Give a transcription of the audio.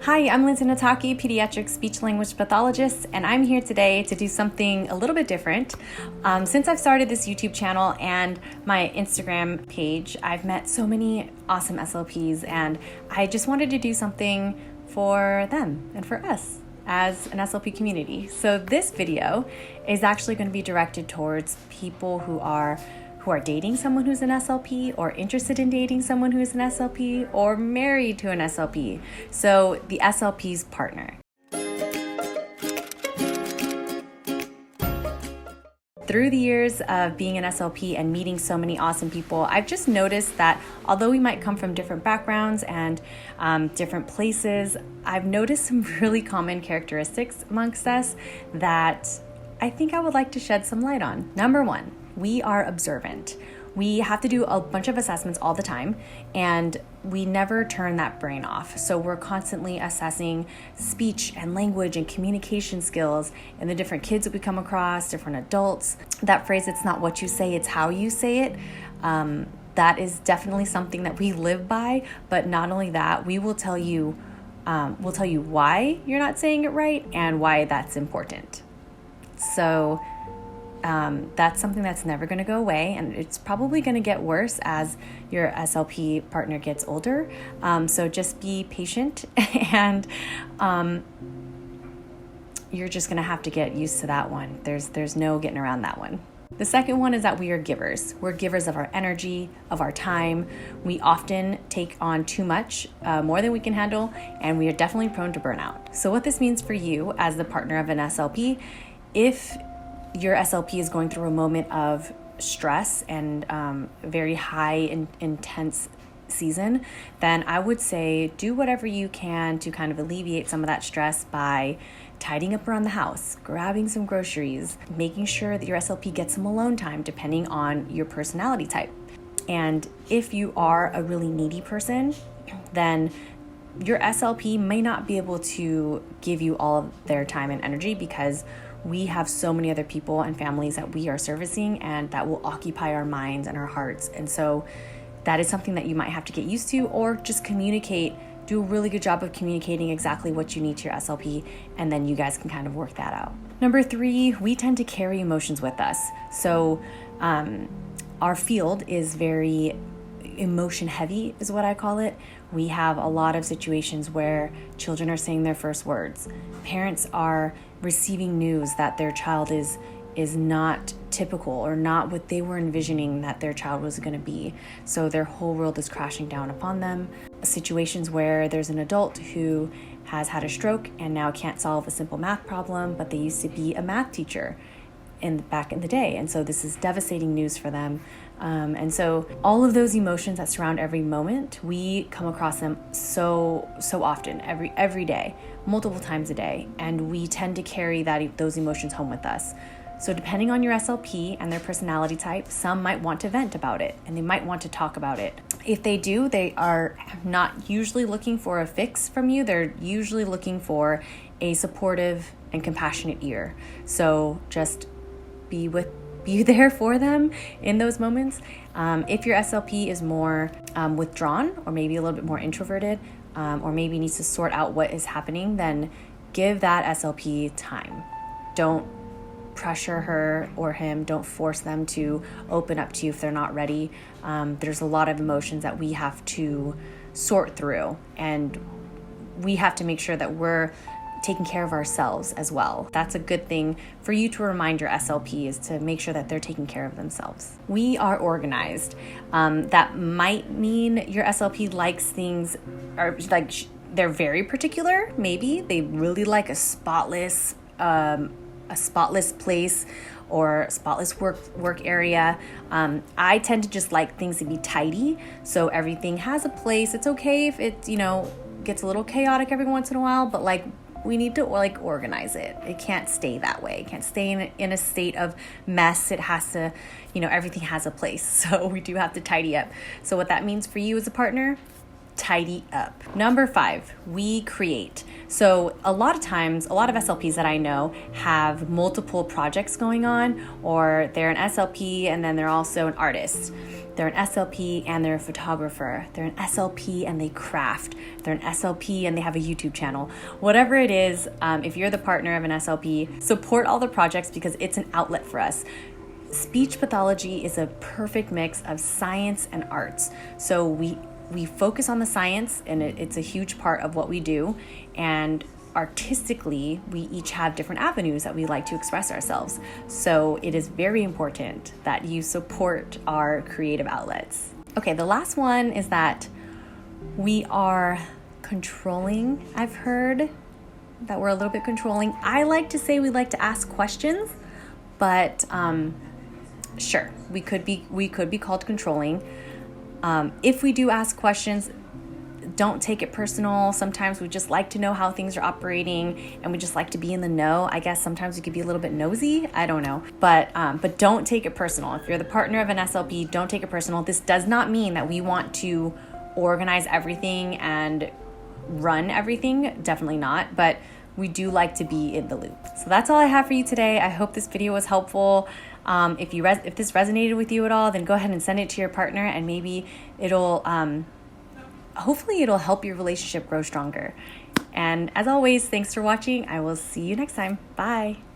Hi, I'm Lindsay Nataki, pediatric speech-language pathologist, and I'm here today to do something a little bit different. Since I've started this YouTube channel and my Instagram page, I've met so many awesome SLPs, and I just wanted to do something for them and for us as an SLP community. So this video is actually going to be directed towards people who are dating someone who's an SLP, or interested in dating someone who is an SLP, or married to an SLP. So the SLP's partner. Through the years of being an SLP and meeting so many awesome people, I've just noticed that although we might come from different backgrounds and different places, I've noticed some really common characteristics amongst us that I think I would like to shed some light on. Number one, we are observant. We have to do a bunch of assessments all the time, and we never turn that brain off. So we're constantly assessing speech and language and communication skills and the different kids that we come across, different adults. That phrase, it's not what you say, it's how you say it. That is definitely something that we live by, but not only that, we will tell you why you're not saying it right and why that's important. So that's something that's never going to go away, and it's probably going to get worse as your SLP partner gets older. So just be patient, and you're just going to have to get used to that one. There's no getting around that one. The second one is that we are givers. We're givers of our energy, of our time. We often take on too much, more than we can handle, and we are definitely prone to burnout. So what this means for you as the partner of an SLP, if your SLP is going through a moment of stress and very high intense season, then I would say do whatever you can to kind of alleviate some of that stress by tidying up around the house, grabbing some groceries, making sure that your SLP gets some alone time depending on your personality type. And if you are a really needy person, then your SLP may not be able to give you all of their time and energy, because we have so many other people and families that we are servicing and that will occupy our minds and our hearts. And so that is something that you might have to get used to, or just do a really good job of communicating exactly what you need to your SLP, and then you guys can kind of work that out. Number three, we tend to carry emotions with us. So our field is very emotion heavy, is what I call it. We have a lot of situations where children are saying their first words. Parents are receiving news that their child is not typical, or not what they were envisioning that their child was going to be. So their whole world is crashing down upon them. Situations where there's an adult who has had a stroke and now can't solve a simple math problem, but they used to be a math teacher back in the day. And so this is devastating news for them. And so all of those emotions that surround every moment, we come across them so often, every day, multiple times a day. And we tend to carry those emotions home with us. So depending on your SLP and their personality type, some might want to vent about it and they might want to talk about it. If they do, they are not usually looking for a fix from you. They're usually looking for a supportive and compassionate ear. So just be there for them in those moments. If your SLP is more withdrawn, or maybe a little bit more introverted, or maybe needs to sort out what is happening, then give that SLP time. Don't pressure her or him. Don't force them to open up to you if they're not ready. There's a lot of emotions that we have to sort through, and we have to make sure that we're taking care of ourselves as well. That's a good thing for you to remind your SLP, is to make sure that they're taking care of themselves. We are organized. That might mean your SLP likes things, or like they're very particular. Maybe they really like a spotless place or spotless work area. I tend to just like things to be tidy, so everything has a place. It's okay if it gets a little chaotic every once in a while, but we need to organize it. It can't stay that way. It can't stay in a state of mess. It has to, everything has a place. So we do have to tidy up. So what that means for you as a partner, tidy up. Number 5, we create. So a lot of times, a lot of SLPs that I know have multiple projects going on, or they're an SLP and then they're also an artist. They're an SLP and they're a photographer. They're an SLP and they craft. They're an SLP and they have a YouTube channel. Whatever it is, if you're the partner of an SLP, support all the projects because it's an outlet for us. Speech pathology is a perfect mix of science and arts. So we focus on the science, and it's a huge part of what we do. And artistically, we each have different avenues that we like to express ourselves. So it is very important that you support our creative outlets. Okay, the last one is that we are controlling. I've heard that we're a little bit controlling. I like to say we like to ask questions, but sure, we could be called controlling. If we do ask questions, don't take it personal. Sometimes we just like to know how things are operating and we just like to be in the know. I guess sometimes we could be a little bit nosy. I don't know. But don't take it personal. If you're the partner of an SLP, don't take it personal. This does not mean that we want to organize everything and run everything. Definitely not. But we do like to be in the loop. So that's all I have for you today. I hope this video was helpful. If this resonated with you at all, then go ahead and send it to your partner, and maybe hopefully it'll help your relationship grow stronger. And as always, thanks for watching. I will see you next time. Bye.